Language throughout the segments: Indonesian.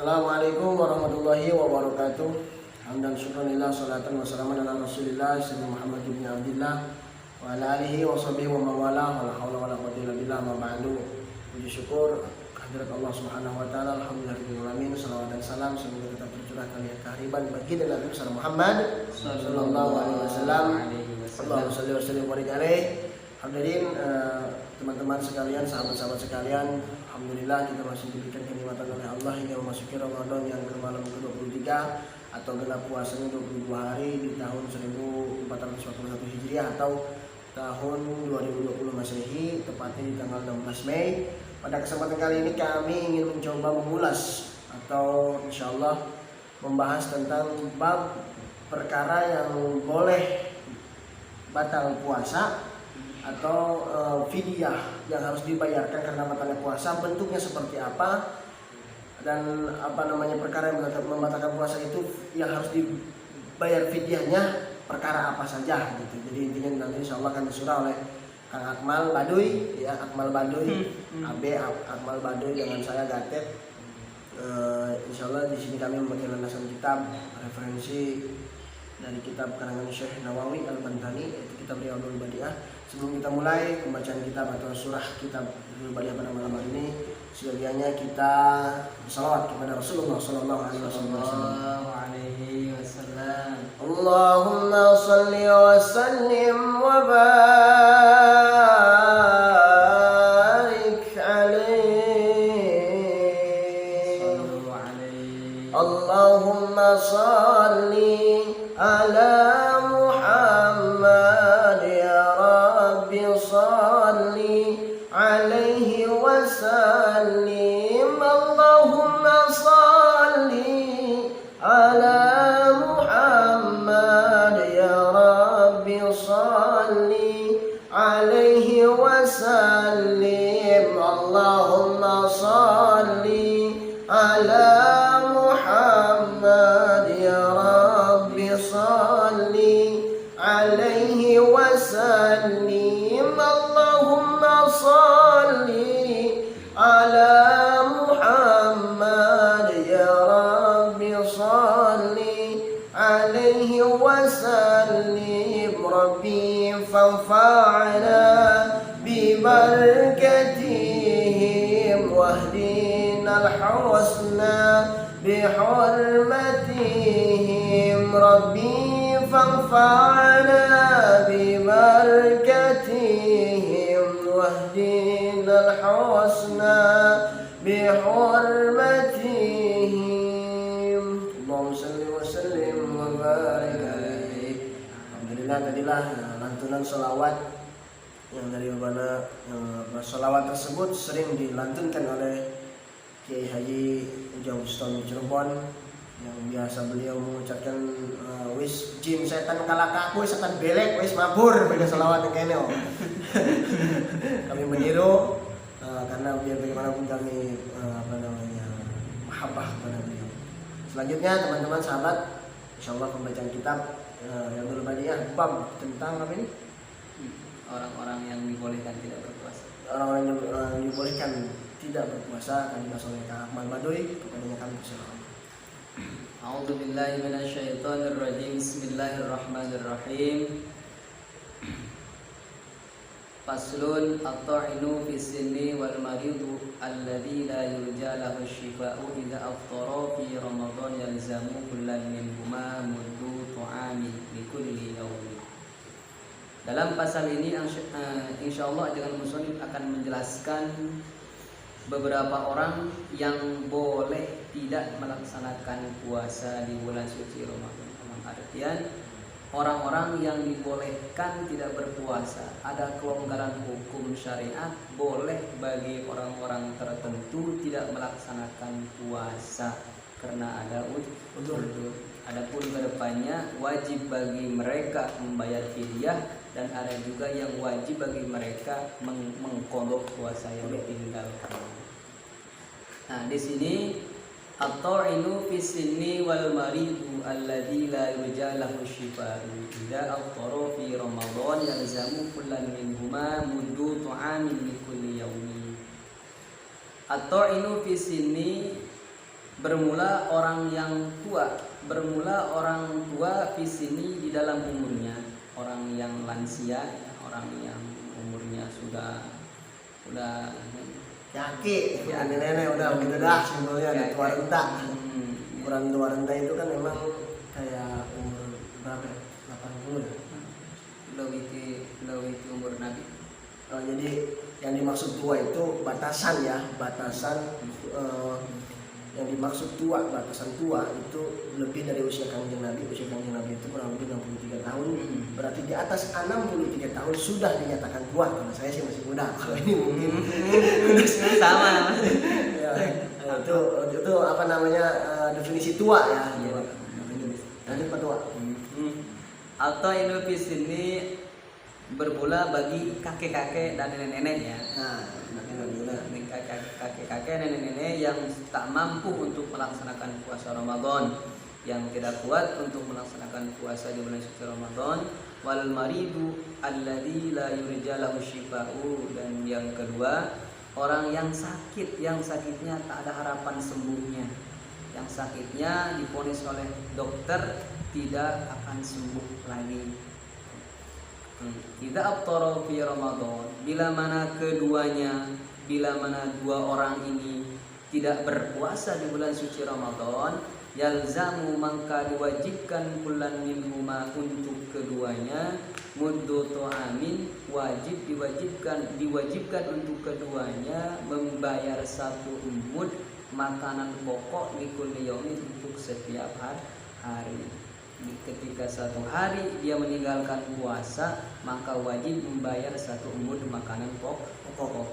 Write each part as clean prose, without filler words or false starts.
Assalamualaikum warahmatullahi wabarakatuh. Hamdan syukranillah salatan wa salaman ala Rasulillah sayyidina Muhammad bin Abdullah wa ala alihi wa sahbihi wa mawala wa la haula wa la quwwata illa billah ma ba'du. Puji syukur kehadirat Allah Subhanahu wa taala, alhamdulillahirabbil alamin. Salawat dan salam semoga tetap tercurahkan ya kehariban bagi Nabi besar Muhammad sallallahu alaihi wasallam. Allahumma shalli wa sallim wa barik alaihi. Hadirin teman-teman sekalian, sahabat-sahabat sekalian, alhamdulillah kita masih diberikan kenikmatan oleh Allah hingga memasuki Ramadan yang ke malam ke-23 atau genap puasanya 22 hari di tahun 1441 Hijriah atau tahun 2020 Masehi, tepatnya di tanggal 16 Mei. Pada kesempatan kali ini kami ingin mencoba mengulas atau insyaallah membahas tentang bab perkara yang boleh batal puasa atau fidyah yang harus dibayarkan karena batalnya puasa, bentuknya seperti apa, dan perkara yang membatalkan puasa itu yang harus dibayar fidyahnya perkara apa saja gitu. Jadi intinya nanti insyaallah akan disurah oleh Kang Akmal Baduy, ya Akmal Baduy, Akmal Baduy dengan saya Gatet. Insyaallah di sini kami memakai landasan kitab referensi dari kitab karangan Syekh Nawawi Al-Bantani, yaitu kitab Riyadhul Badiah. Sebelum kita mulai pembacaan kitab atau surah kitab Riyadhul Badiah pada malam hari ini, sebagiannya kita bersalawat kepada Rasulullah sallallahu alaihi wasallam. Allahumma shalli wa sallim wa barik alaihi. Allahumma shalli ala Muhammad ya Rabbi salli alaihi wa sallim. Allahumma salli ala Muhammad ya Rabbi salli alaihi wa sallim. Allahumma salli ala Muhammad ya Rabbi salli alaihi wa sallim. Allahumma salli ala Muhammad ya Rabbi salli alaihi wa sallim. Rabbi fanfa'na bibarakatihim wahdina al-husna bihurmatihim. Rabbi fanfa'na bibarakatihim wahdina al-husna bihurmatihim. Allahumma shalli wa sallim wa barik alaihi. Alhamdulillah, tadilah lantunan sholawat yang dari mana sholawat tersebut sering dilantunkan oleh Kiai Haji Ujang Bustami Cirebon, yang biasa beliau mengucapkan wis jin setan kalak aku, setan belek wis mabur pada sholawat yang kene. Kami meniru karena biar bagaimanapun kami mahabbah kepada beliau. Selanjutnya teman-teman sahabat, insyaallah pembacaan kitab Riyadhul Badiah bab tentang apa ini? Orang-orang yang dibolehkan tidak berpuasa. Orang-orang yang dibolehkan tidak berpuasa akan dibahas oleh Kang Akmal Baduy. Kepadanya kami persilakan. A'udzu billahi minasyaitonir rajim. Bismillahirrahmanirrahim. Faslun at-ta'inu fi sinni wal maridu alladhi la yurja lahu syifa'u idza aftara fi ramadan yalzamu kullan minhuma muddu ta'amin li kulli yawmin. Dalam pasal ini insyaallah dengan musannif akan menjelaskan beberapa orang yang boleh tidak melaksanakan puasa di bulan suci Ramadan. Artian orang-orang yang dibolehkan tidak berpuasa, ada kelonggaran hukum syariat, boleh bagi orang-orang tertentu tidak melaksanakan puasa karena ada udzur. Adapun kedepannya wajib bagi mereka membayar fidyah, dan ada juga yang wajib bagi mereka mengqadha puasa yang ditinggalkan. Nah, di sini at-ta'inu fi sinni wal maridu alladzi la yurja lahu syifa'u idza aftara fi ramadan yalzamu kullan minhuma muddu ta'amin li kulli yawmin. At-ta'inu fi sinni, bermula orang yang tua, bermula orang tua di sini di dalam umurnya, orang yang lansia, ya, orang yang umurnya sudah Yaki, ya nenek udah begitu dah simpelnya ada tua renta. Ukuran tua renta itu kan memang kayak umur berapa ya? 80 ya? Lebih umur Nabi. Jadi yang dimaksud tua itu batasan ya, yang dimaksud tua, batasan tua itu lebih dari usia Kanjeng Nabi. Usia Kanjeng Nabi itu kurang lebih 63 tahun. Berarti di atas 63 tahun sudah dinyatakan tua. Kalau saya sih masih muda. Kalau ini mungkin sama. Ya, itu apa namanya definisi tua ya. Iya. Lanjut Pak Tua. Atau ini sini bermula bagi kakek-kakek dan nenek-nenek ya. Nah, Kakek-kakek, nenek-nenek yang tak mampu untuk melaksanakan puasa Ramadan, yang tidak kuat untuk melaksanakan puasa di bulan suci Ramadan, wal maridu alladzi la yurja lahu syifa'u, dan yang kedua orang yang sakit, yang sakitnya tak ada harapan sembuhnya, yang sakitnya divonis oleh dokter tidak akan sembuh lagi. Idza aftara fi Ramadan, bila mana dua orang ini tidak berpuasa di bulan suci Ramadan, yalzamu, maka diwajibkan kullan minhuma, untuk keduanya, muddu ta'amin, diwajibkan untuk keduanya membayar satu mud makanan pokok likulli yaumin, untuk setiap hari. Ketika satu hari dia meninggalkan puasa, maka wajib membayar satu mud makanan pokok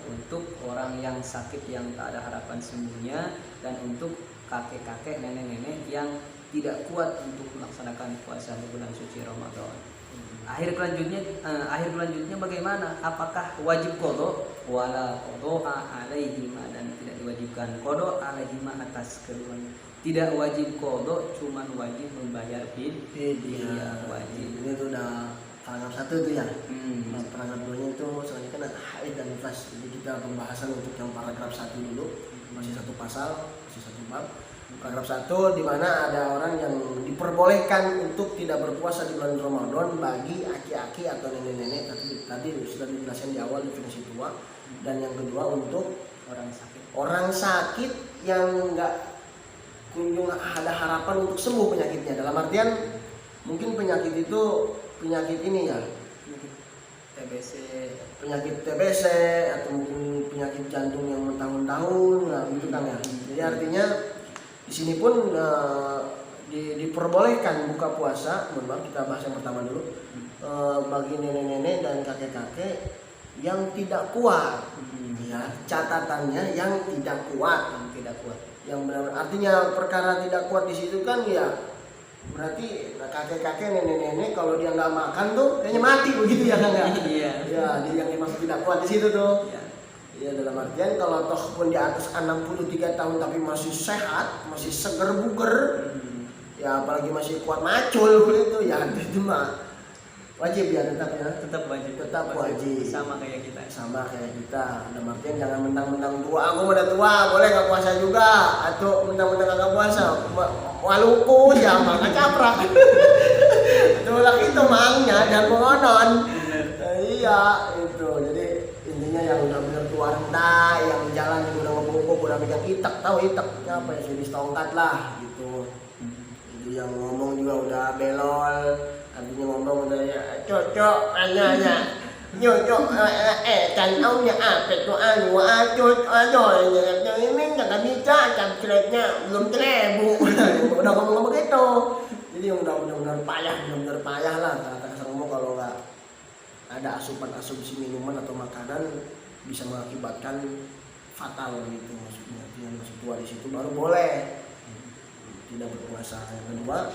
untuk orang yang sakit yang tak ada harapan sembuhnya, dan untuk kakek-kakek, nenek-nenek yang tidak kuat untuk melaksanakan puasa di bulan suci Ramadan. Akhir kelanjutnya bagaimana? Apakah wajib qada? Wala qada alaihima, dan tidak diwajibkan qada alaihima atas keduanya. Tidak wajib qada, cuman wajib membayar fidyah wajib. Ini tuh udah paragraf 1 tuh ya. Paragraf 2-nya itu selanjutnya kan ada haid dan nifas. Jadi kita pembahasan untuk yang paragraf 1 dulu. Masih satu pasal, masih satu bab. Paragraf 1 di mana ada orang yang diperbolehkan untuk tidak berpuasa di bulan Ramadan bagi aki-aki atau nenek-nenek. Tadi sudah dijelaskan di awal definisi tua. Dan yang kedua untuk orang sakit yang enggak kunjung ada harapan untuk sembuh penyakitnya. Dalam artian mungkin penyakit itu penyakit ini ya, penyakit TBC atau mungkin penyakit jantung yang bertahun-tahun, nah gitu kan ya. Jadi artinya di sini pun diperbolehkan buka puasa. Mohon maaf, kita bahas yang pertama dulu. Bagi nenek-nenek dan kakek-kakek yang tidak kuat, ya catatannya yang tidak kuat. Yang benar, artinya perkara tidak kuat di situ kan ya berarti kakek-kakek, nenek-nenek kalau dia nggak makan tuh kayaknya mati begitu ya kan ya? Iya. Ya, dia yang dimaksud tidak kuat di situ tuh. Ya, dalam artian kalau toh pun di atas 63 tahun tapi masih sehat, masih seger buger, ya apalagi masih kuat macul gitu ya, itu mah wajib ya, tetap wajib. Sama kayak kita. Dalam artian jangan mentang-mentang tua, aku udah tua boleh nggak puasa juga, atau mentang-mentang nggak puasa waluku ya makan caprak. Itulah itu mangnya dan pengonon. Iya itu. Jadi intinya yang udah bener tua renta, yang jalan udah ngebungkuk, udah pegang itak, tahu itaknya apa ya, jenis tongkat lah gitu. Itu yang ngomong juga udah belol. Artinya ngomong udah ya cocok anyanya nyocok dan aunya apa tuh anu acut aduh yang ini nggak bisa celetnya belum telebu. Udah ngomong begitu. Jadi yang udah benar-benar payah lah kata kasar ngomong. Kalau nggak ada asupan asumsi minuman atau makanan bisa mengakibatkan fatal gitu maksudnya. Yang masih tua di situ baru boleh tidak berpuasa. Yang kedua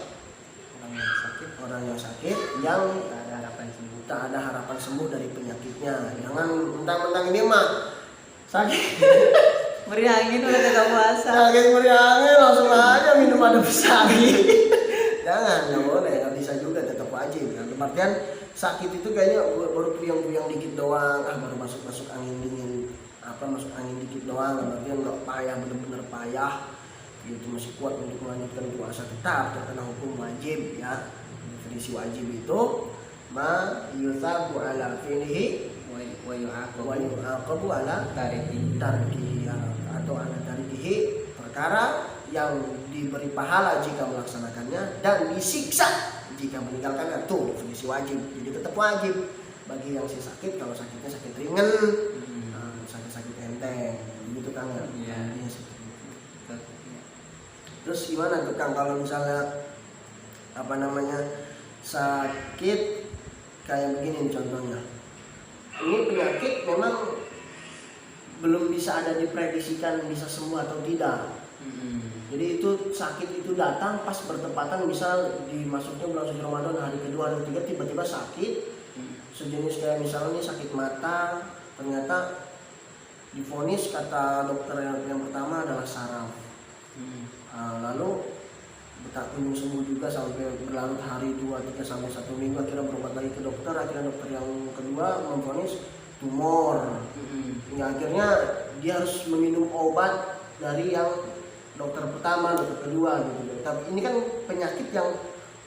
orang yang sakit yang tak ada harapan sembuh dari penyakitnya. Jangan mentang-mentang ini mah sakit meriah angin udah kagak puasa, sakit meriah angin langsung aja minum adem sawi. Nggak boleh, nggak bisa juga, tetap wajib. Artian sakit itu kayaknya baru puyeng-puyeng dikit doang, baru masuk angin dingin, masuk angin dikit doang. Artian nggak payah, bener-bener payah. itu masih kuat untuk melanjutkan puasa, tetap terkena hukum wajib ya. Definisi wajib itu ma yusabu ala fi'lihi wa wa yu'aqabu ala tariki tarkihi atau ala tarkihi, perkara yang diberi pahala jika melaksanakannya dan disiksa jika meninggalkannya. Tuh definisi wajib. Jadi tetap wajib bagi yang sakit, kalau sakitnya sakit ringan, sakit-sakit enteng begitu Kang ya. Iya. Terus gimana tuh Kang kalau misalnya sakit kayak begini nih contohnya. Ini penyakit memang belum bisa ada diprediksikan bisa sembuh atau tidak. Jadi itu sakit itu datang pas bertepatan, misal dimasuknya bulan suci Ramadan hari kedua atau ketiga, tiba-tiba sakit sejenis kayak misalnya sakit mata, ternyata divonis kata dokter yang pertama adalah saraf. Lalu tak kunjung sembuh juga sampai berlarut hari 2, 3 sampai 1 minggu, akhirnya berobat lagi ke dokter. Akhirnya dokter yang kedua memvonis tumor. Ya, akhirnya dia harus meminum obat dari yang dokter pertama, dokter kedua gitu. Tapi ini kan penyakit yang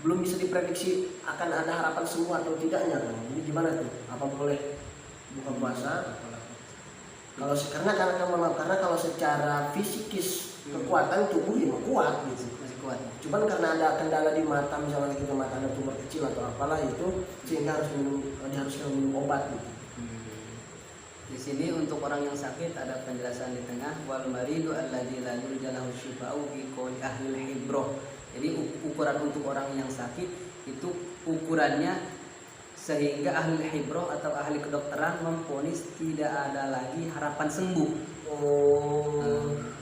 belum bisa diprediksi akan ada harapan sembuh atau tidaknya kan. Jadi gimana tuh? Apa boleh buka puasa? Karena kalau secara fisikis kekuatan tubuh ya kuat gitu. Masih kuat. Cuman karena ada kendala di mata, misalnya kita mata ada tumor kecil atau apalah itu, sehingga diharuskan minum obat gitu. Di sini untuk orang yang sakit ada penjelasan di tengah, wal maridu alladzi la yurjalahu syifa'u fi qouli ahli al-hibrah. Jadi ukuran untuk orang yang sakit itu ukurannya sehingga ahli hibrah atau ahli kedokteran memvonis tidak ada lagi harapan sembuh.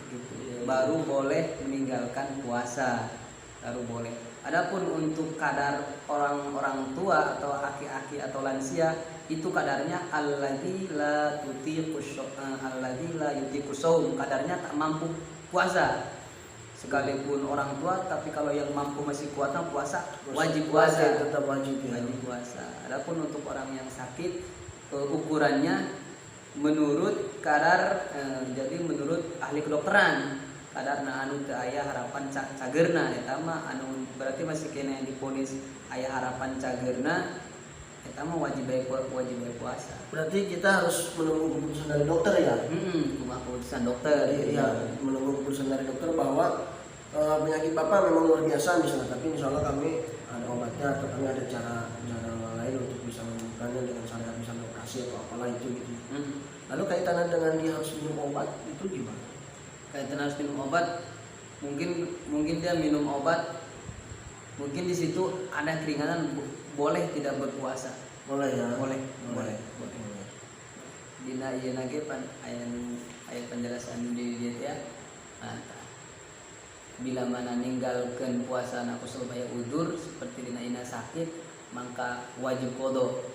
Gitu. Baru boleh meninggalkan puasa, baru boleh. Adapun untuk kadar orang-orang tua atau aki-aki atau lansia, itu kadarnya alladzi la yutiqu shaum, kadarnya tak mampu puasa. Sekalipun orang tua, tapi kalau yang mampu masih kuatnya puasa, wajib puasa, tetap wajib ya. Wajib puasa. Adapun untuk orang yang sakit, ukurannya menurut kadar, jadi menurut ahli kedokteran, kadar anu teu aya harapan cagerna eta mah anu berarti masih kena yang diponis aya harapan cagerna, eta mah wajib bae puasa. Berarti kita harus menunggu keputusan dari dokter ya? Cuma keputusan dokter. Iya, menunggu keputusan dari dokter bahwa penyakit Bapak memang luar biasa misalnya, tapi misalnya kami ada obatnya atau kami ada cara lain untuk bisa menyembuhkannya dengan syariat, misalnya operasi atau apalah itu gitu. Lalu kaitannya dengan dia harus minum obat itu gimana? Kaitan harus minum obat, mungkin dia minum obat, mungkin di situ ada keringanan, boleh tidak berpuasa. Boleh ya? Boleh. Dina ieu nage ayat penjelasan di dia ya. Bila mana ninggalkeun puasa na kusul baya udzur seperti dina ina sakit, maka wajib qada.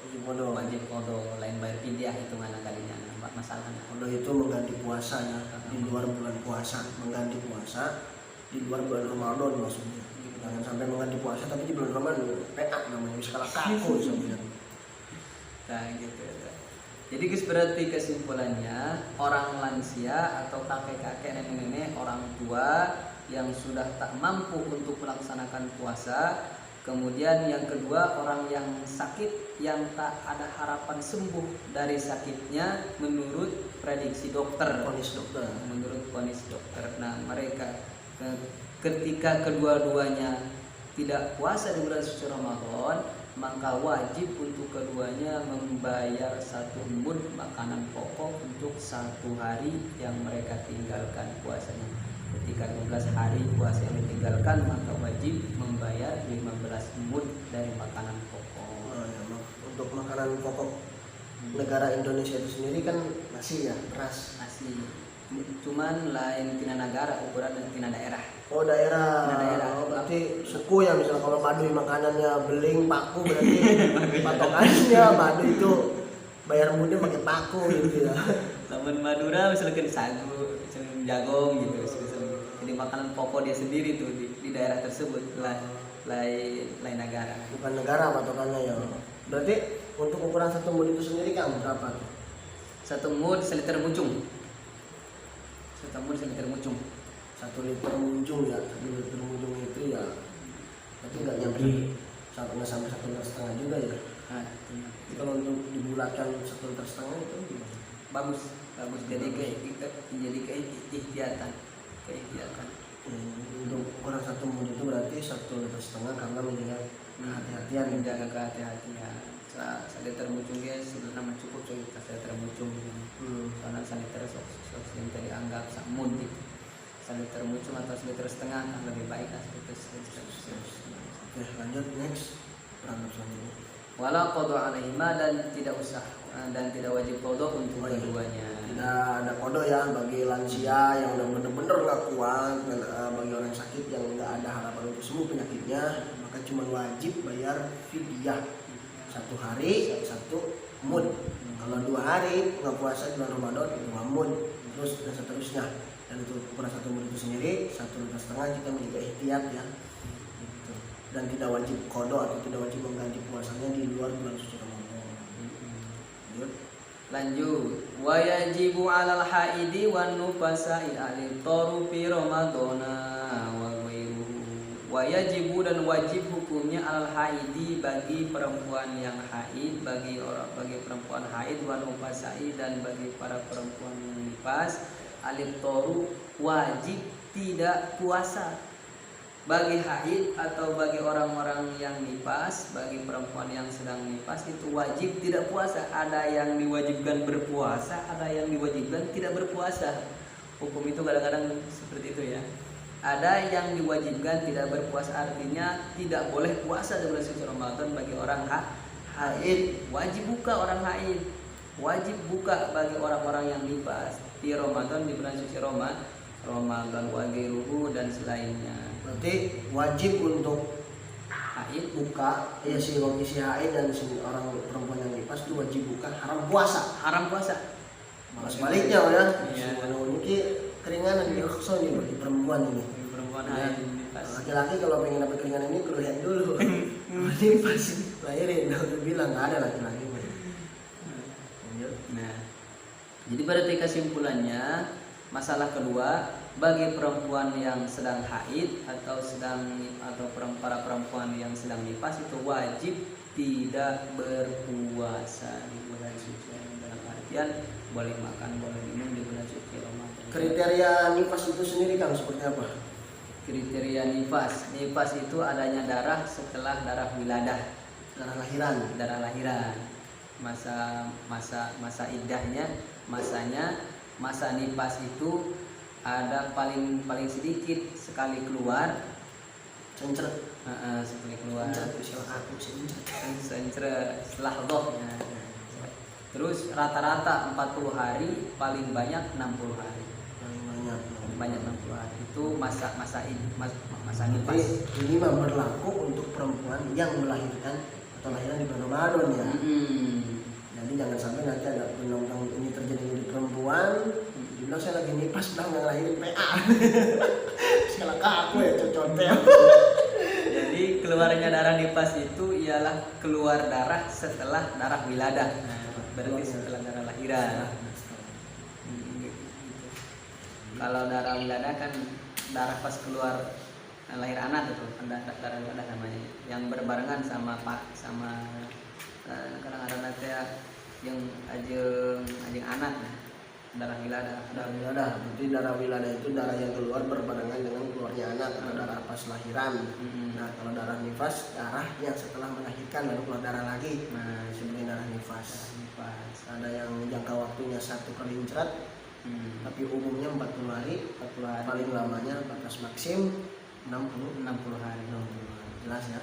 Wajib qada, lain bayar fidyah hitungan kalinya. Masalahnya qada itu mengganti puasa ya, di luar bulan puasa, mengganti puasa di luar bulan Ramadan maksudnya. Jangan sampai mengganti puasa tapi di bulan Ramadan PA namanya, misalnya kaku sebenarnya. Nah gitu. Jadi berarti kesimpulannya, orang lansia atau kakek-kakek, nenek-nenek, orang tua yang sudah tak mampu untuk melaksanakan puasa. Kemudian yang kedua, orang yang sakit yang tak ada harapan sembuh dari sakitnya menurut prediksi dokter. Menurut vonis dokter. Nah mereka ketika kedua-duanya tidak puasa di bulan suci Ramadan, maka wajib untuk keduanya membayar 1 mud makanan pokok untuk 1 hari yang mereka tinggalkan puasanya. Ketika 12 hari puasa yang ditinggalkan, maka wajib membayar 15 mud dari makanan pokok. Untuk makanan pokok negara Indonesia itu sendiri kan nasi ya, beras. Nasi. Cuman lain tina negara, ukuran tina daerah. Oh daerah. Berarti suku ya, misalnya kalau Baduy makanannya beling paku, berarti patokannya Baduy itu bayar mudnya pakai paku gitu ya. Lamun Madura misalkan sagu, jagung gitu. Jadi makanan pokok dia sendiri tuh di daerah tersebut, lain negara. Bukan negara patokannya ya. Berarti untuk ukuran 1 mud itu sendiri kan berapa? 1 mud seliter mucung. 1 mud seliter mucung. 1 liter munjung ya, 1 liter munjung itu ya, tapi nggak nyampe nggak sampai 1,5 liter juga ya. Nah, Jadi kalau untuk dibulatkan 1,5 liter itu gimana? bagus. Jadi keihtiyatan. Untuk orang 1 mud itu berarti 1,5 liter karena menjaga kehati-hatian. Menjaga kehati-hatian. Saliter mucung guys, sebenarnya cukup coy kita saliter mucung. Karena saliter yang tadi anggap sak mud gitu. Saliter mucung atau 1,5 liter lebih baik lah saliter. Oke, lanjut next perangkap selanjutnya. Wala qada alaihima, dan tidak usah dan tidak wajib qada untuk keduanya. Tidak ada qada ya bagi lansia yang udah bener-bener nggak kuat, dan bagi orang sakit yang nggak ada harapan untuk sembuh penyakitnya, maka cuma wajib bayar fidyah 1 hari 1 mud. Kalau 2 hari nggak puasa bulan Ramadan 2 mud, terus dan seterusnya. Dan itu ukuran 1 mud itu sendiri 1,5 liter kita menjaga ihtiyat ya. Gitu. Dan tidak wajib qada atau tidak wajib mengganti puasanya di luar bulan suci Ramadan. Lanjut, wa yajibu 'alal haidi wan nufasai al-iftaru fi ramadhana wa ghairuhu. Wa yajibu, dan wajib hukumnya al haidi bagi perempuan yang haid, bagi perempuan haid, wan nufasai, dan bagi para perempuan yang nifas, al-iftaru wajib tidak puasa. Bagi haid atau bagi orang-orang yang nifas, bagi perempuan yang sedang nifas itu wajib tidak puasa. Ada yang diwajibkan berpuasa, ada yang diwajibkan tidak berpuasa. Hukum itu kadang-kadang seperti itu ya. Ada yang diwajibkan tidak berpuasa, artinya tidak boleh puasa di bulan suci Ramadan bagi orang haid. Wajib buka orang haid, wajib buka bagi orang-orang yang nifas di Ramadan, di bulan suci Ramadan wa ghairuhu, dan selainnya. Berarti wajib untuk Haid buka ya si haid dan si orang perempuan yang nifas itu wajib buka, haram puasa. Malah sebaliknya ya. Iya. Mungkin keringanan di rukso nih bagi perempuan ini. Perempuan haid nifas. Laki-laki kalau pengen dapat keringanan ini perlu lihat dulu. Nifas lahirin, udah bilang nggak ada laki-laki. Nah, jadi berarti kesimpulannya, masalah kedua, bagi perempuan yang sedang haid atau para perempuan yang sedang nifas itu wajib tidak berpuasa di bulan suci, dalam artian boleh makan, boleh minum di bulan suci Ramadan. Kriteria nifas itu sendiri Kang seperti apa? Kriteria nifas itu adanya darah setelah darah wiladah, darah lahiran. Masa iddahnya, masa nifas itu ada paling sedikit sekali keluar, sekali keluar, setelah doh. Terus rata-rata 40 hari, paling banyak 60 hari. Banyak 60 hari. Itu masa nifas. Ini mah berlaku untuk perempuan yang melahirkan atau lahiran di bulan Ramadan ya. Jadi jangan sampai nanti ada undang-undang ini terjadi di perempuan, dibilang saya lagi nifas bilang nggak ngelahirin PA. Sekarang aku ya cocoknya. Jadi keluarnya darah nifas itu ialah keluar darah setelah darah wiladah. Berarti setelah darah lahiran. Kalau darah wiladah kan darah pas keluar lahir anak itu, darah wiladah namanya, yang berbarengan sama kadang-kadang nanti yang ajeng anak, darah wiladah. Berarti darah wiladah itu darah yang keluar berbarengan dengan keluarnya anak atau darah pas lahiran. Nah kalau darah nifas, darah yang setelah melahirkan lalu keluar darah lagi. Nah sebenarnya darah nifas. Ada yang jangka waktunya 1 kali incrat, tapi umumnya 40 hari, paling lamanya batas maksim 60 hari. Jelas ya.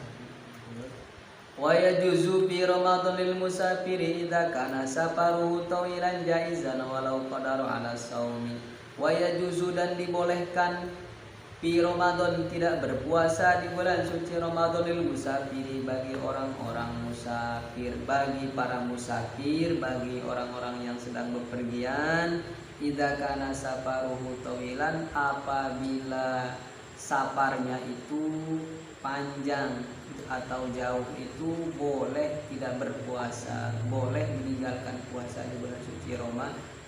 Wa yajuzu fi ramadhanil musafiri idza kana safaruhu tawilan jaizan walau qadaru ala saumi. Wa yajuzu, dan dibolehkan fi Ramadan tidak berpuasa di bulan suci Ramadanil musafiri bagi orang-orang musafir, bagi para musafir, bagi orang-orang yang sedang bepergian. Idza kana safaruhu tawilan, apabila safarnya itu panjang atau jauh, itu boleh tidak berpuasa, boleh meninggalkan puasa di bulan suci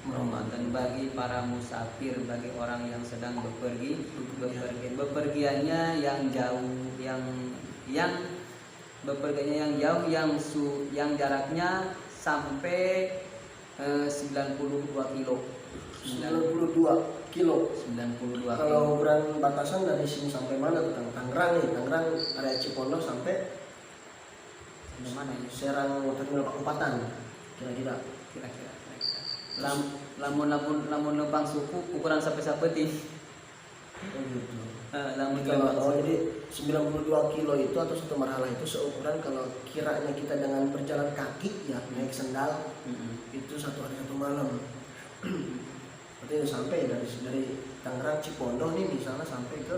Ramadan bagi para musafir, bagi orang yang sedang bepergiannya yang jauh, yang bepergiannya yang jauh, yang jaraknya sampai 92 kilo. 92 kilo. 92 kilo. Kalau ukuran batasan dari sini sampai mana tuh? Tangerang nih, Tangerang area Cipondo sampai mana ya? Serang Terminal Pakupatan kira-kira. Lamun lempang suku ukuran sampai ting. Oh gitu. Jadi 92 kilo itu atau satu marhalah itu seukuran kalau kiranya kita dengan berjalan kaki ya naik sendal itu satu hari satu malam. Berarti udah sampai dari Tangerang Cipondo nih misalnya sampai ke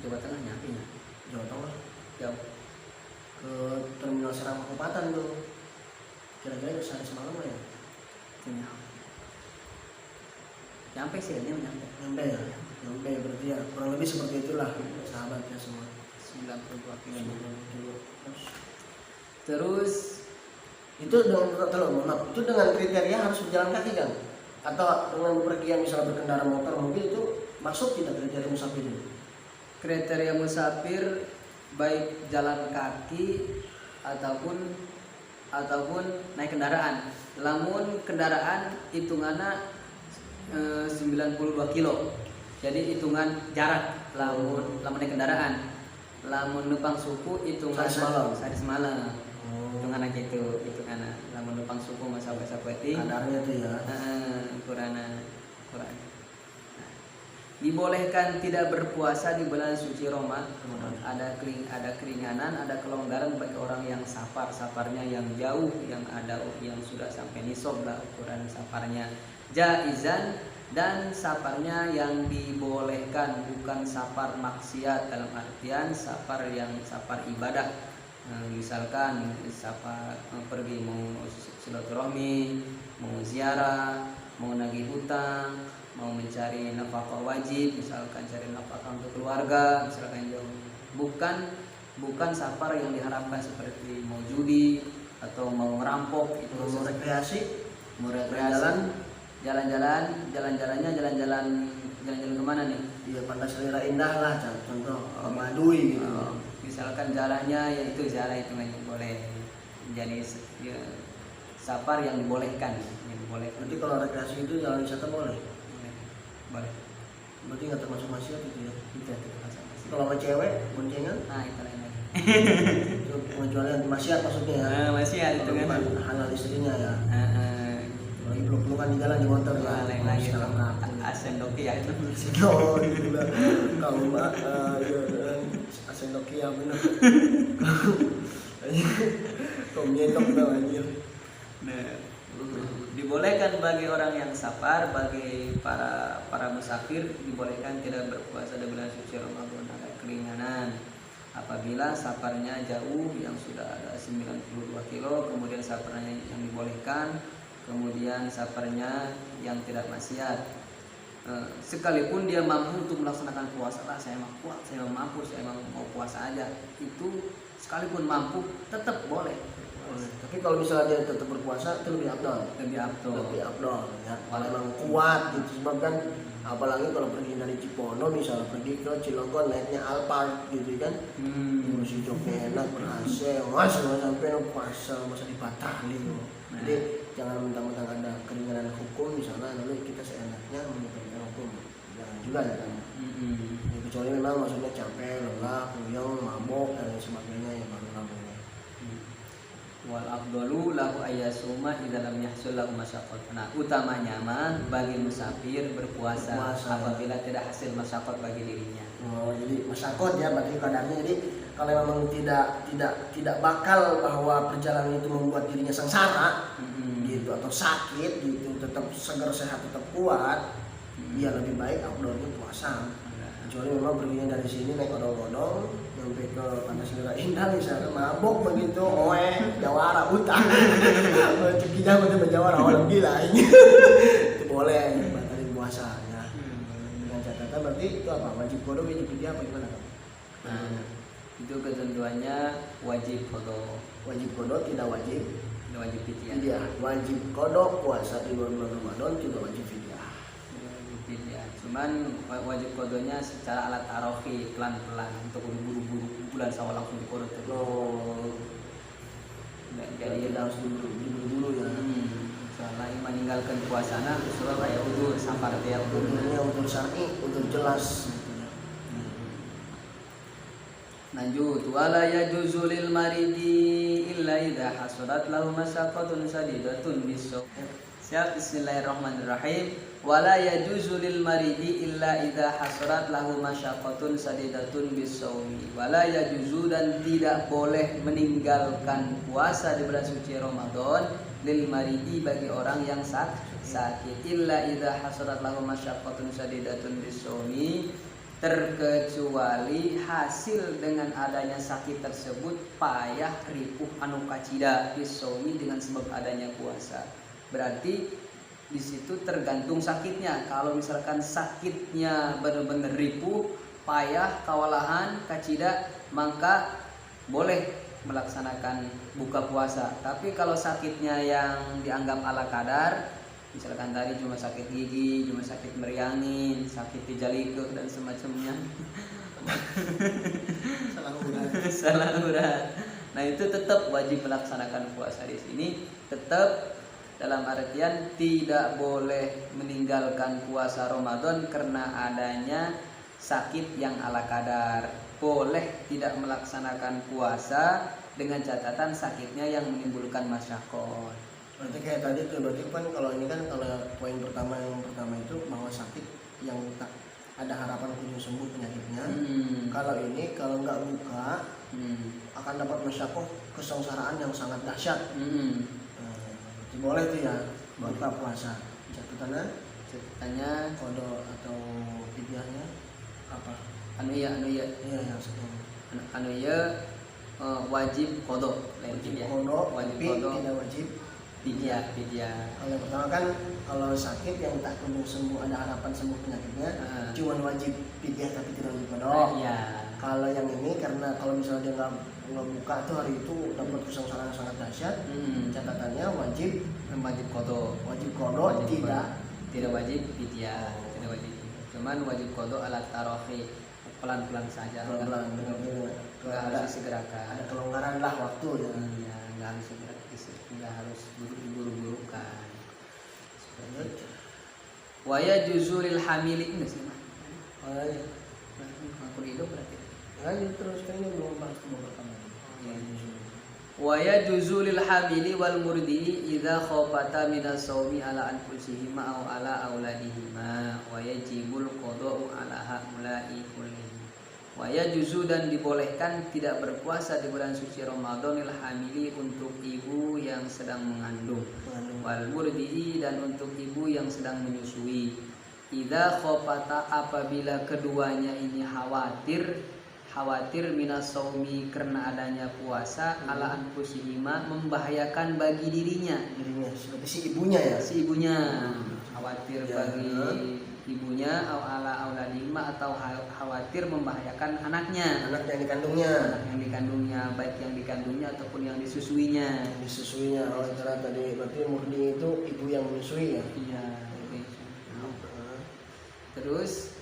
Jawa Tengah nyampe ya? Jawa Tengah Jauh. ke Terminal Serang Pakupatan tuh. Kira-kira udah sehari semalam lah ya. Nyampe sih ini nyampe berarti ya kurang lebih seperti itulah sahabatnya semua 92 kilo. Terus Terus itu dengan kriteria harus berjalan kaki kan? Atau dengan bepergian misalnya berkendara motor mobil itu masuk tidak kriteria musafir itu? kriteria musafir baik jalan kaki ataupun naik kendaraan. Lamun kendaraan hitungannya 92 kilo. Jadi hitungan jarak lamun naik kendaraan. Lamun numpang suku hitungan sehari semalam. Hitungan gitu, hitungan lamun numpang suku mah sampai sapeting. Kadarnya tuh ya. Ukuran. Dibolehkan tidak berpuasa di bulan suci Roma. Ada keringanan, ada kelonggaran bagi orang yang safarnya yang jauh, yang sudah sampai nisab lah ukuran safarnya. Jaizan, dan safarnya yang dibolehkan bukan safar maksiat dalam artian safar ibadah. Misalkan safar pergi mau silaturahmi, mau ziarah, mau nagih hutang, mau mencari nafkah wajib, misalkan cari nafkah untuk keluarga, misalkan jauh. Bukan safar yang diharapkan seperti mau judi atau mau ngerampok itu. Mau rekreasi, jalan-jalan kemana nih? Iya, Pandaselira Indah lah, contoh Baduy gitu. Misalkan jalannya yaitu jalan itu nggak boleh. Jadi ya, safar yang dibolehkan. Berarti kalau rekreasi itu jalan wisata boleh? Boleh. Berarti nggak termasuk maksiat itu ya? Tidak termasuk maksiat. Kalau sama cewek, boncengan? Itu lain lagi. Itu pengecualian maksiat maksudnya ya? Maksiat itu kan. Halal istrinya ya? Lagi peluk-pelukan di jalan di motor ya? Lain lagi. Asendokia itu. Oh, gila. Kamu mbak, Asendokia bener. Kau nyetok tau anjir. Dibolehkan bagi orang yang safar, bagi para musafir dibolehkan tidak berpuasa di bulan suci Ramadan. Ada keringanan apabila safarnya jauh yang sudah ada 92 kilo, kemudian safarnya yang dibolehkan, kemudian safarnya yang tidak maksiat. Sekalipun dia mampu untuk melaksanakan puasa, saya mau kuat, saya mampu, saya mau puasa aja, itu sekalipun mampu tetap boleh. Tapi kalau misalnya dia tetap berpuasa itu lebih abdol ya. Kalau emang kuat gitu, sebab kan apalagi kalau pergi dari Cipondo misalnya pergi ke Cilegon naiknya Alphard gitu kan, masih joknya enak ber-AC, sampai puasa masa dibatalin. Jadi jangan mentang-mentang ada keringanan hukum misalnya lalu kita seenaknya menyebarkan hukum, jangan juga ya kan. Ya, kecuali memang maksudnya capek, lelah, puyeng, mabok dan lain sebagainya yang baru lalu. Wal afdalu lahu ayyasuma idza lam yahsul lahu masyaqqat. Nah, utamanya mah bagi musafir berpuasa apabila tidak hasil masyaqqat bagi dirinya. Oh, jadi masyaqqat ya berarti kadarnya. Jadi kalau memang tidak bakal bahwa perjalanan itu membuat dirinya sengsara gitu atau sakit gitu, tetap segar sehat, tetap kuat, ya lebih baik afdalnya puasa. Kecuali memang perginya dari sini naik odong-odong sampai ke Pandaselira Indah misalnya mabok begitu, jawara utang, cekinya betul jawara orang gila ini, itu boleh batalin puasa ya. Dengan catatan berarti itu apa wajib qada wajib fidyah apa gimana? Itu ketentuannya wajib qada. Wajib qada tidak wajib wajib fidyah. Fidyah, wajib kodok puasa di bulan Ramadan juga wajib fidyah. Wajib fidyah. Cuman wajib kodonya secara alat tarofi pelan-pelan untuk buru-buru bulan Syawal langsung dikodok. Oh, Jadi kita harus dulu ya. Soalnya meninggalkan puasana usul kayak udur sampar dia udur. Udurnya udur syar'i, udur jelas. Lanjut, wala yajuzu lil maridi illa idza hasulat lahu masyaqqatun shadidatun bisawm. Siap, bismillahirrahmanirrahim. Wala yajuzu lil maridi illa idza hasulat lahu masyaqqatun shadidatun bisawm. Wala yajuzu, dan tidak boleh meninggalkan puasa di bulan suci Ramadan lil maridi bagi orang yang sakit illa idza hasulat lahu masyaqqatun shadidatun bisawm, terkecuali hasil dengan adanya sakit tersebut payah ripuh anu kacida bisaumi dengan sebab adanya puasa. Berarti di situ tergantung sakitnya. Kalau misalkan sakitnya benar-benar ripuh, payah, kewalahan, kacida, maka boleh melaksanakan buka puasa. Tapi kalau sakitnya yang dianggap ala kadar, misalkan tadi cuma sakit gigi, cuma sakit meriangin, sakit dijalike dan semacamnya, salah urat. Nah itu tetap wajib melaksanakan puasa di sini. Tetap dalam artian tidak boleh meninggalkan puasa Ramadan karena adanya sakit yang ala kadar. Boleh tidak melaksanakan puasa dengan catatan sakitnya yang menimbulkan masyaqqah. Berarti kayak tadi tuh, berarti kan kalau ini kan kalau poin pertama itu bahwa sakit yang tak ada harapan kunjung sembuh penyakitnya. Kalau ini kalau nggak buka akan dapat masyaqqah, kesengsaraan yang sangat dahsyat. Boleh tuh ya buka puasa. Catatannya kodo atau fidyahnya apa? Anu ya Iya yang sebelum. Wajib kodok. Wajib kodok, wajib tapi kodok. tidak wajib Fidyah. Kalau yang pertama kan kalau sakit yang tak kunjung sembuh, ada harapan sembuh penyakitnya, cuma wajib fidyah tapi tidak wajib kodok. Iya. Kalau yang ini karena kalau misalnya dia nggak buka tuh hari itu dapat kesengsaraan yang sangat dahsyat, catatannya wajib kodok. Wajib kodok, tidak wajib fidyah, tidak wajib. Cuman wajib kodok alat tarofi, pelan-pelan saja. pelan-pelan Nggak harus disegerakan. ada kelonggaran lah waktu ya. Iya, nggak harus nggak harus buru-burukan. Waya juzulil hamili enggak sih mah? Oh iya. Aku hidup berarti. Lanjut terus kan ini belum bahas pertama. Waya juzulil hamili wal murdi idza khafata minas saumi ala anfusihima aw ala auladihima wa yajibul qada'u ala haula'i kullihim. Waya juzu, dan dibolehkan tidak berpuasa di bulan suci Ramadanil hamili untuk ibu yang sedang mengandung, wal murdi, dan untuk ibu yang sedang menyusui. Idza khafata, apabila keduanya ini khawatir minas saumi karena adanya puasa, ala anfusihima, membahayakan bagi dirinya seperti si ibunya ya. Si ibunya khawatir bagi ibunya, ala auladihima, atau khawatir membahayakan anaknya. Anak yang dikandungnya. Yang dikandungnya, baik yang dikandungnya ataupun yang disusuinya. Disusuinya. Oh itu tadi berarti murni itu ibu yang menyusui ya. Iya. Terus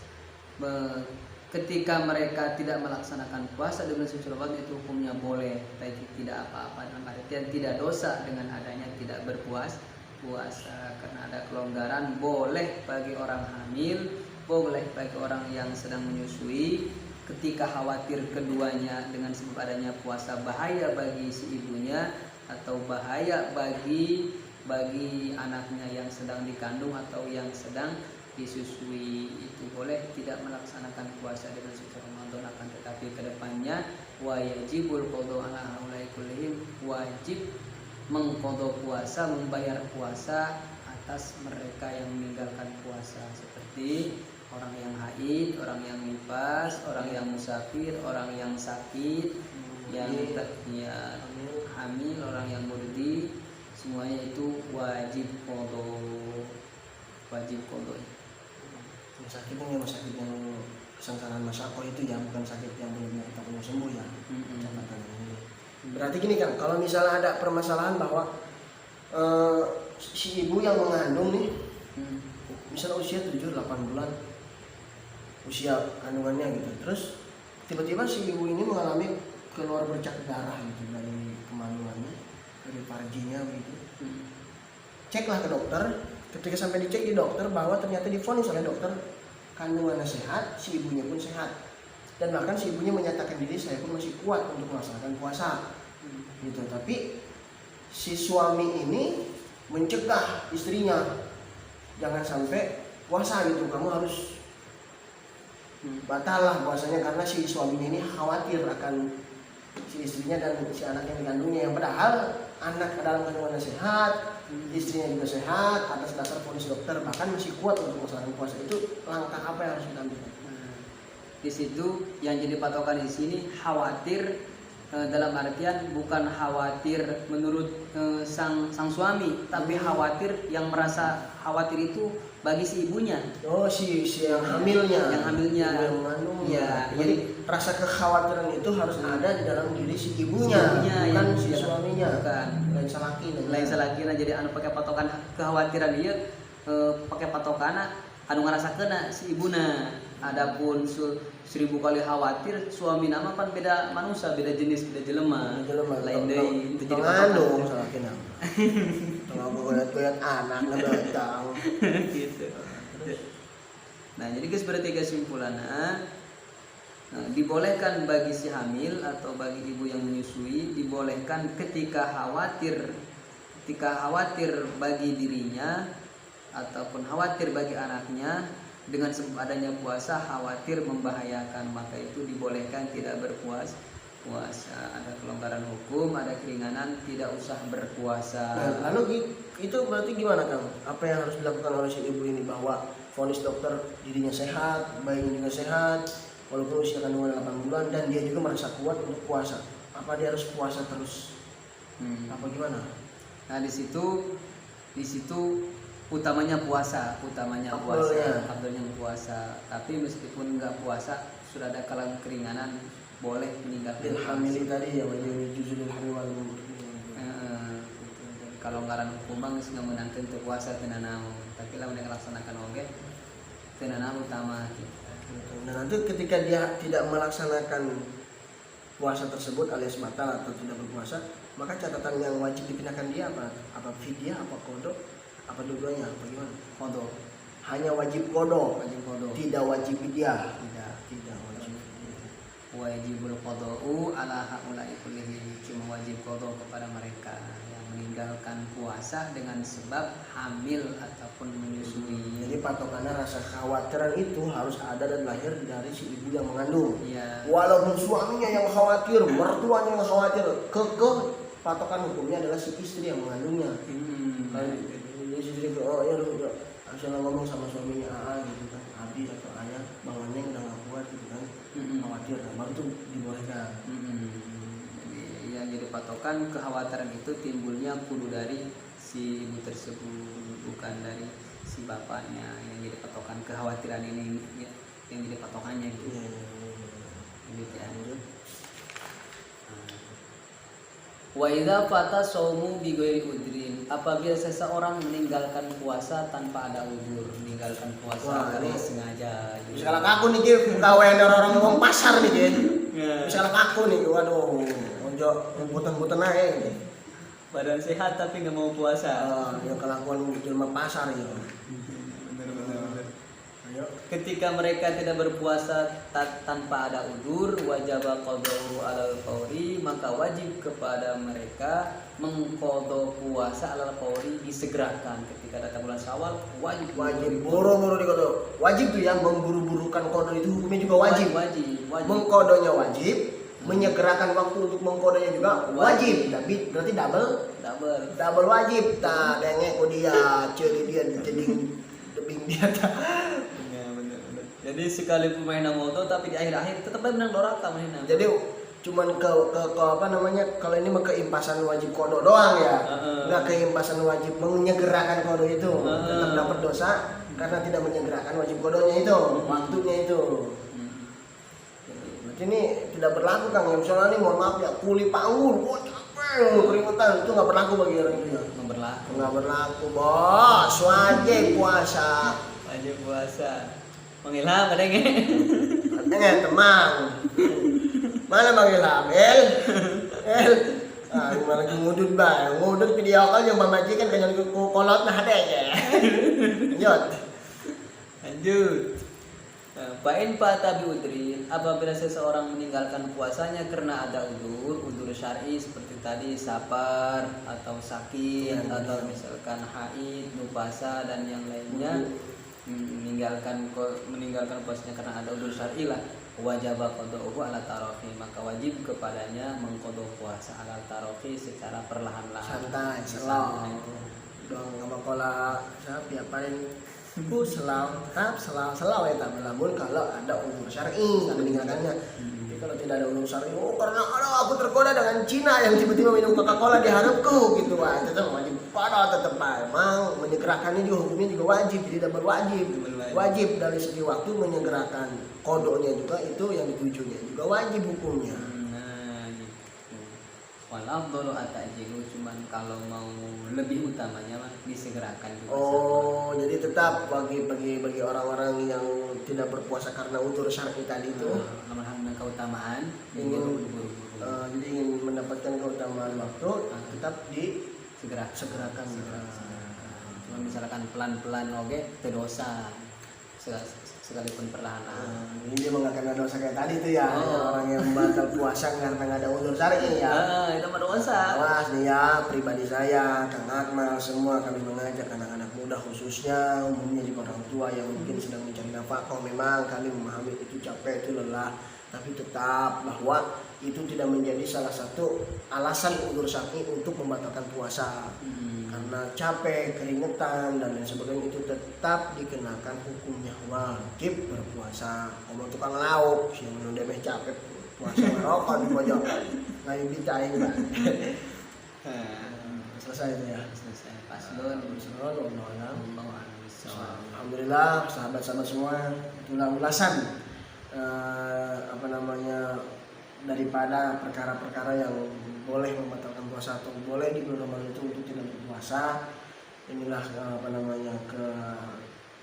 ketika mereka tidak melaksanakan puasa dengan suci Ramadan, itu hukumnya boleh, tapi tidak apa-apa, dalam artian tidak dosa dengan adanya tidak berpuasa karena ada kelonggaran. Boleh bagi orang hamil, boleh bagi orang yang sedang menyusui. Ketika khawatir keduanya dengan sebab adanya puasa bahaya bagi si ibunya atau bahaya bagi anaknya yang sedang dikandung atau yang sedang disusui, itu boleh tidak melaksanakan puasa dengan suci Ramadan. Akan tetapi kedepannya wajibul qada ala haulai kullihim, wajib mengqada puasa, membayar puasa atas mereka yang meninggalkan puasa, seperti orang yang haid, orang yang nifas, orang yang musafir, orang yang sakit, yang hamil, orang yang murdi, semuanya itu wajib qada. Sakit ini sakit yang kesengsaraan masyaqqah itu ya, bukan sakit yang benar-benar kita sembuh ya. Catatan ini. Berarti gini kan, kalau misalnya ada permasalahan bahwa si ibu yang mengandung nih, misalnya usia 7-8 bulan usia kandungannya gitu, terus tiba-tiba si ibu ini mengalami keluar bercak darah gitu dari kemaluannya, dari farjinya gitu. Ceklah ke dokter. Ketika sampai dicek di dokter bahwa ternyata divonis oleh dokter kandungannya sehat, si ibunya pun sehat, dan bahkan si ibunya menyatakan diri saya pun masih kuat untuk melaksanakan puasa gitu. Tapi si suami ini mencegah istrinya, jangan sampai puasa gitu, kamu harus batal lah puasanya, karena si suaminya ini khawatir akan si istrinya dan si anak yang dikandungnya, yang padahal anak dalam kandungannya sehat, istrinya juga sehat, atas dasar vonis dokter bahkan masih kuat untuk melaksanakan puasa. Itu langkah apa yang harus kita ambil? Di situ yang jadi patokan di sini khawatir, dalam artian bukan khawatir menurut sang suami, tapi khawatir yang merasa khawatir itu bagi si ibunya. Oh, si yang hamilnya. Yang hamilnya. Yang mengandungnya. Ya, jadi rasa kekhawatiran itu harus ada di dalam diri si ibunya, bukan si suaminya. Bukan. Lain salakina. Lain salakina, jadi anu pakai patokan kekhawatiran dia, pakai patokan anu ngarasakeun si ibuna. Adapun 1000 kali khawatir suami nama kan beda manusia, beda jenis, beda jelema. Lain deui itu jadi mengandung salakina. Kalau goyat anak ngedatang gitu. Nah, jadi guys, berarti kesimpulannya, dibolehkan bagi si hamil atau bagi ibu yang menyusui, dibolehkan ketika khawatir bagi dirinya ataupun khawatir bagi anaknya, dengan sebab adanya puasa khawatir membahayakan, maka itu dibolehkan tidak berpuasa. Ada kelonggaran hukum, ada keringanan tidak usah berpuasa. Nah, lalu itu berarti gimana Kang? Apa yang harus dilakukan oleh si ibu ini, bahwa vonis dokter dirinya sehat, bayinya juga sehat, walaupun usia kandungan 8 bulan, dan dia juga merasa kuat untuk puasa. Apa dia harus puasa terus? Apa gimana? Nah, di situ utamanya puasa, abdulnya puasa. Tapi meskipun nggak puasa, sudah ada kalangan keringanan, boleh meninggalkan hamil tadi ya, wajib juzul hamil. Kalau ngaran hukum bang nggak menangkan untuk puasa tenanau, tapi lah mereka laksanakan oke tenanau utama. Nah, nanti ketika dia tidak melaksanakan puasa tersebut alias batal atau tidak berpuasa, maka catatan yang wajib dikenakan dia apa? Apa fidyah, apa qada, apa dua-duanya, apa gimana? Qada. Hanya wajib qada, tidak wajib fidyah. Tidak wajib. Wajibul qada'u ala haula'i kullihim, cuma wajib qada kepada mereka yang meninggalkan puasa dengan sebab hamil ataupun menyusui. Jadi patokannya rasa kekhawatiran itu harus ada dan lahir dari si ibu yang mengandung. Iya. Walaupun suaminya yang khawatir, mertuanya yang khawatir, patokan hukumnya adalah si istri yang mengandungnya. Jadi istri ya udah asal ngomong sama suaminya gitu kan, abi atau ayah, Bang Neng udah nggak kuat gitu kan, khawatir, baru tuh dibolehkan. Jadi yang jadi patokan kekhawatiran itu timbulnya kudu dari si ibu tersebut, bukan dari si bapaknya. Yang jadi patokan kekhawatiran ini yang jadi patokannya gitu. Gitu ya. Wa idza fata shaumu bi ghairi udrin, apabila seseorang meninggalkan puasa tanpa ada udzur, meninggalkan puasa karena sengaja. Misalnya aku nih gawean orang ngomong pasar nih Gen. Misalnya aku nih, waduh, ojo rebutan-rebutan aja. Badan sehat tapi nggak mau puasa. Ya kelakuan jelema pasar ya. Ketika mereka tidak berpuasa tanpa ada udzur, wajib qada'u alal fawri, maka wajib kepada mereka mengqada puasa alal fawri, disegerakan. Ketika datang bulan Syawal wajib buru-buru diqada. Wajib tuh yang memburu-burukan qada itu hukumnya juga wajib. Mengqadanya wajib, menyegerakan waktu untuk mengqadanya juga wajib. Tapi berarti double wajib. Tah denge ku dia ceuli dia dibing dia ta. Jadi sekali pemain moto tapi di akhir-akhir tetap menang doraka mainan. Jadi cuman ke apa namanya, kalau ini mah keimpasan wajib qada doang ya. Enggak keimpasan wajib menyegerakan qada itu. Tetap dapat dosa karena tidak menyegerakan wajib qadanya itu, waktunya itu. Berarti ini tidak berlaku Kang. Yang misalnya nih mohon maaf ya, kuli panggul, capek keributan itu nggak berlaku bagi orang itu ya. Nggak berlaku. Nggak berlaku bos, wajib puasa. Wajib puasa. Menghilap ada nggak? Katanya teman. Mana Bang Ilham? El. Gimana lagi ngudut bang? Ngudut video call yang memajikan dengan kolot nah ada aja. Lanjut. Fa'in fata biudrin, apabila seseorang meninggalkan puasanya karena ada udur syar'i seperti tadi safar atau sakit atau misalkan haid, nufasa dan yang lainnya, meninggalkan puasanya karena ada udur syar'i lah, wajib qada'uhu ala tarofi, maka wajib kepadanya mengqada puasa ala tarofi secara perlahan-lahan. Santai, slow. Dong sama pola siapa ya paling selau ya tak namun kalau ada udur syar'i meninggalkannya. Jadi kalau tidak ada udur syar'i, karena aku tergoda dengan Cina yang tiba-tiba minum Coca-Cola di harapku gitu, tetap wajib pada tetap memang menyegerakannya juga hukumnya juga wajib, tidak berwajib dari segi waktu menyegerakan kodoknya juga itu yang ditujunya juga wajib hukumnya. Walafdhalu at-ta'jilu, cuman kalau mau lebih utamanya mah disegerakan juga. Jadi tetap bagi orang-orang yang tidak berpuasa karena udzur syar'i tadi itu menambah keutamaan ingin jadi ingin mendapatkan keutamaan waktu tetap disegerakan. Cuma misalkan pelan-pelan oke dosa sekalipun perlahan-lahan. Ini dia mengakan dosa kayak tadi tuh ya, orang yang batal puasa karena nggak ada udzur syar'i ya. Itu mah dosa. Awas nih ya, pribadi saya, Kang Akmal, semua kami mengajak anak-anak muda khususnya, umumnya juga orang tua yang mungkin sedang mencari nafkah. Memang kami memahami itu capek, itu lelah, tapi tetap bahwa itu tidak menjadi salah satu alasan udzur syar'i untuk membatalkan puasa. Karena capek, keringetan dan lain sebagainya itu tetap dikenakan hukumnya wajib berpuasa. Ngomong tukang lauk, yang menunda capek puasa ngerokok di pojok, ngayu bicain Pak. Selesai itu ya. Selesai. Paslon. Alhamdulillah sahabat-sahabat semua, itulah ulasan daripada perkara-perkara yang boleh membatalkan puasa atau boleh di bulan Ramadan itu untuk tidak berpuasa. Inilah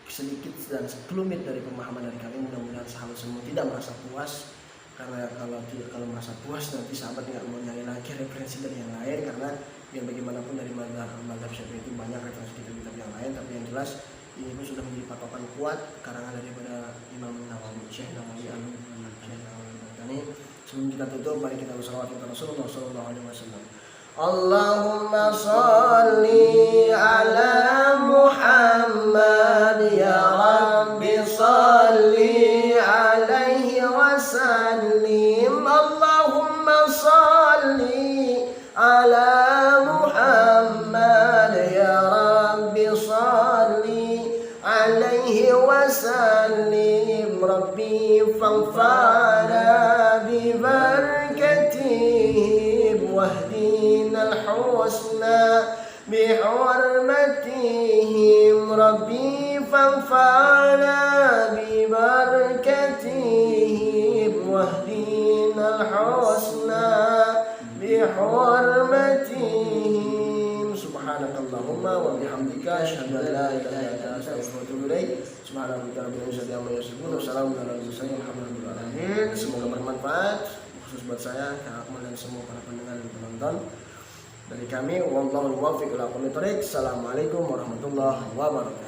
sedikit dan sekelumit dari pemahaman dari kami. Mudah-mudahan sahabat semua tidak merasa puas, karena kalau merasa puas nanti sahabat nggak mau nyari lagi referensi dari yang lain, karena yang bagaimanapun dari mazhab Syafi'i itu banyak referensi kitab yang lain. Tapi yang jelas ini pun sudah menjadi patokan kuat karangan daripada Imam Nawawi, Syekh Nawawi Al-Bantani. Sebelum kita tutup, mari kita bersalawat kepada Rasulullah sallallahu alaihi wasallam. Allahumma shalli ala Muhammad ya Rabbi shalli alaihi wasallim. Allahumma shalli ala Muhammad ya Rabbi shalli alaihi wasallim. Rabbi fanfa'na ببركتهم واهدنا الحسنى بحرمتهم. ربي فانفعنا ببركتهم واهدنا الحسنى بحرمتهم. سبحانك اللهم وبحمدك أشهد أن لا إله إلا أنت أستغفرك وأتوب إليك. Subhanallah rabbil izzati amma yasifun. Wassalamu ala mursalin. Alhamdulillah. Semoga bermanfaat khusus buat saya, Kang Akmal dan semua para pendengar dan penonton. Dari kami, wallahu muwaffiq ila aqwamit thoriq. Assalamualaikum warahmatullahi wabarakatuh.